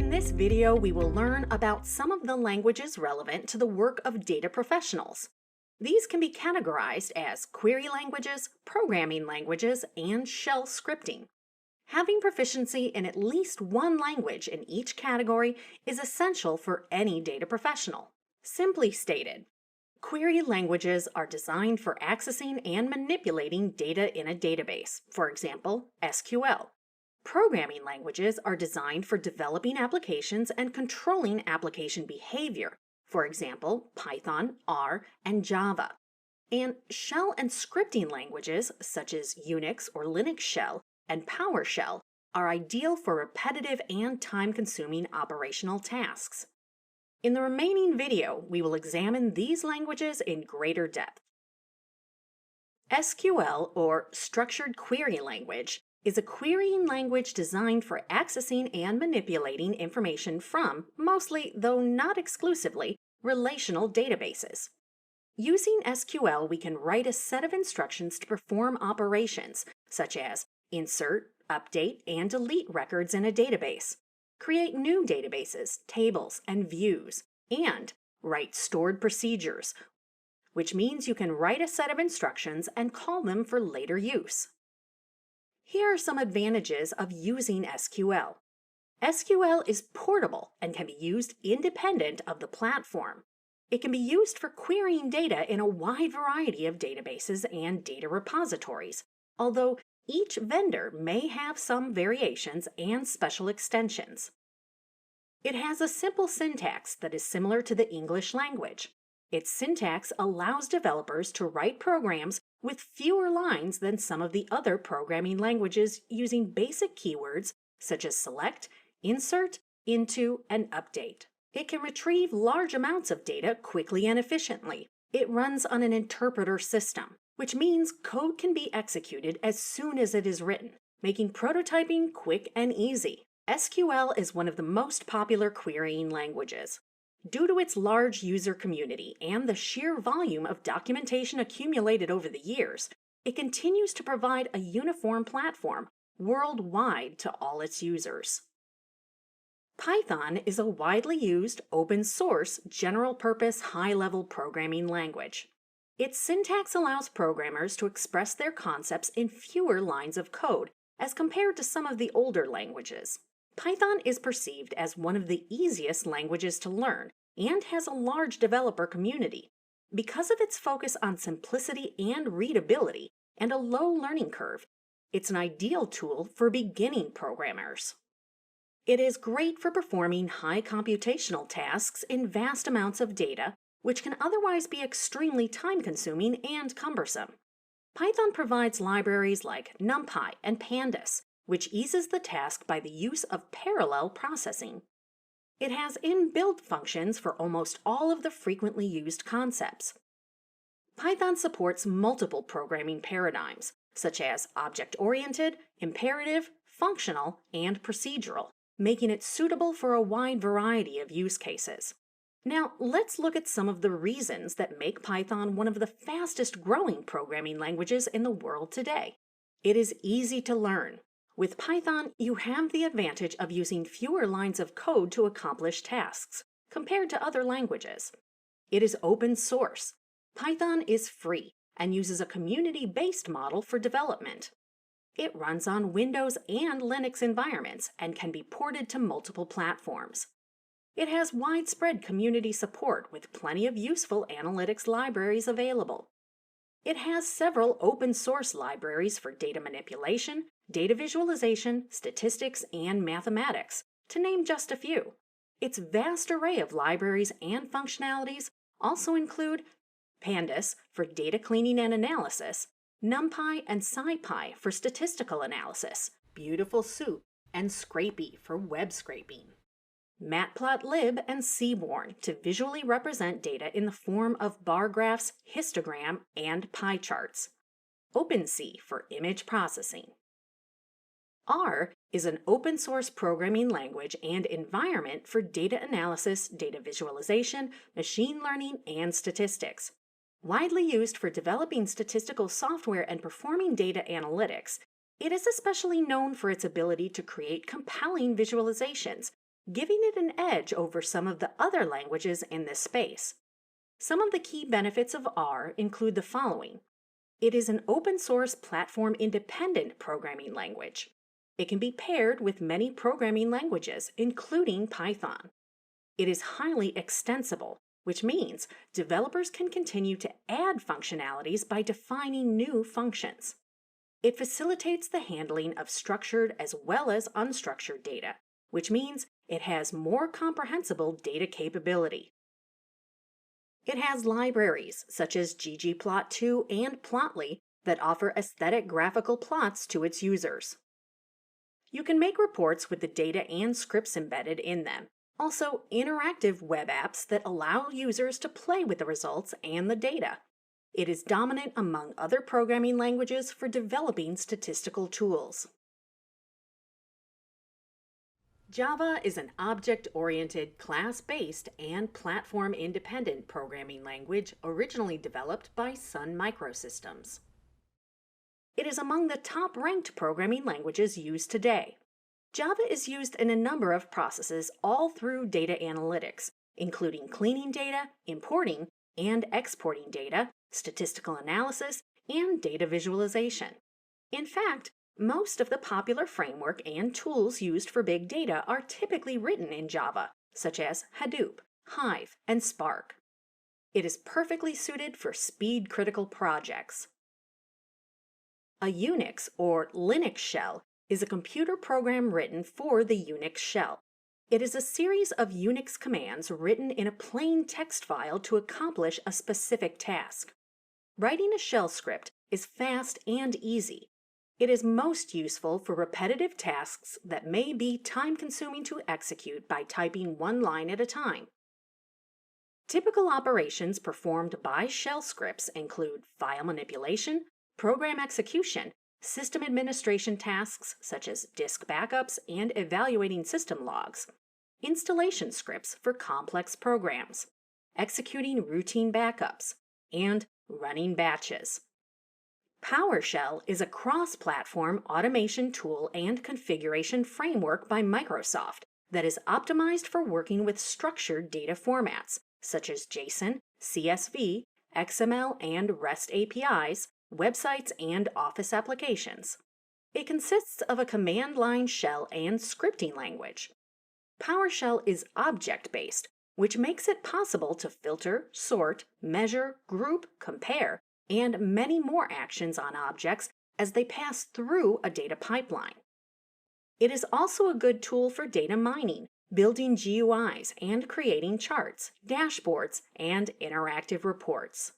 In this video, we will learn about some of the languages relevant to the work of data professionals. These can be categorized as query languages, programming languages, and shell scripting. Having proficiency in at least one language in each category is essential for any data professional. Simply stated, query languages are designed for accessing and manipulating data in a database, for example, SQL. Programming languages are designed for developing applications and controlling application behavior, for example, Python, R, and Java. And shell and scripting languages, such as Unix or Linux shell and Powershell, are ideal for repetitive and time-consuming operational tasks. In the remaining video, we will examine these languages in greater depth. SQL, or Structured Query Language, is a querying language designed for accessing and manipulating information from, mostly, though not exclusively, relational databases. Using SQL, we can write a set of instructions to perform operations, such as insert, update, and delete records in a database, create new databases, tables, and views, and write stored procedures, which means you can write a set of instructions and call them for later use. Here are some advantages of using SQL. SQL is portable and can be used independent of the platform. It can be used for querying data in a wide variety of databases and data repositories, although each vendor may have some variations and special extensions. It has a simple syntax that is similar to the English language. Its syntax allows developers to write programs with fewer lines than some of the other programming languages using basic keywords such as select, insert, into, and update. It can retrieve large amounts of data quickly and efficiently. It runs on an interpreter system, which means code can be executed as soon as it is written, making prototyping quick and easy. SQL is one of the most popular querying languages. Due to its large user community and the sheer volume of documentation accumulated over the years, it continues to provide a uniform platform worldwide to all its users. Python is a widely used, open-source, general-purpose, high-level programming language. Its syntax allows programmers to express their concepts in fewer lines of code as compared to some of the older languages. Python is perceived as one of the easiest languages to learn and has a large developer community. Because of its focus on simplicity and readability and a low learning curve, it's an ideal tool for beginning programmers. It is great for performing high computational tasks in vast amounts of data, which can otherwise be extremely time-consuming and cumbersome. Python provides libraries like NumPy and Pandas, which eases the task by the use of parallel processing. It has inbuilt functions for almost all of the frequently used concepts. Python supports multiple programming paradigms, such as object-oriented, imperative, functional, and procedural, making it suitable for a wide variety of use cases. Now, let's look at some of the reasons that make Python one of the fastest-growing programming languages in the world today. It is easy to learn. With Python, you have the advantage of using fewer lines of code to accomplish tasks, compared to other languages. It is open source. Python is free and uses a community-based model for development. It runs on Windows and Linux environments and can be ported to multiple platforms. It has widespread community support with plenty of useful analytics libraries available. It has several open-source libraries for data manipulation, data visualization, statistics, and mathematics, to name just a few. Its vast array of libraries and functionalities also include Pandas for data cleaning and analysis, NumPy and SciPy for statistical analysis, Beautiful Soup, and Scrapy for web scraping, Matplotlib and Seaborn to visually represent data in the form of bar graphs, histogram, and pie charts, OpenC for image processing. R is an open-source programming language and environment for data analysis, data visualization, machine learning, and statistics. Widely used for developing statistical software and performing data analytics, it is especially known for its ability to create compelling visualizations, giving it an edge over some of the other languages in this space. Some of the key benefits of R include the following. It is an open-source platform-independent programming language. It can be paired with many programming languages, including Python. It is highly extensible, which means developers can continue to add functionalities by defining new functions. It facilitates the handling of structured as well as unstructured data, which means it has more comprehensible data capability. It has libraries such as ggplot2 and Plotly that offer aesthetic graphical plots to its users. You can make reports with the data and scripts embedded in them. Also, interactive web apps that allow users to play with the results and the data. It is dominant among other programming languages for developing statistical tools. Java is an object-oriented, class-based, and platform-independent programming language originally developed by Sun Microsystems. It is among the top-ranked programming languages used today. Java is used in a number of processes all through data analytics, including cleaning data, importing and exporting data, statistical analysis, and data visualization. In fact, most of the popular framework and tools used for big data are typically written in Java, such as Hadoop, Hive, and Spark. It is perfectly suited for speed-critical projects. A Unix or Linux shell is a computer program written for the Unix shell. It is a series of Unix commands written in a plain text file to accomplish a specific task. Writing a shell script is fast and easy. It is most useful for repetitive tasks that may be time-consuming to execute by typing one line at a time. Typical operations performed by shell scripts include file manipulation, program execution, system administration tasks such as disk backups and evaluating system logs, installation scripts for complex programs, executing routine backups, and running batches. Powershell is a cross-platform automation tool and configuration framework by Microsoft that is optimized for working with structured data formats such as JSON, CSV, XML, and REST APIs, websites, and Office applications. It consists of a command line shell and scripting language. PowerShell is object-based, which makes it possible to filter, sort, measure, group, compare, and many more actions on objects as they pass through a data pipeline. It is also a good tool for data mining, building GUIs, and creating charts, dashboards, and interactive reports.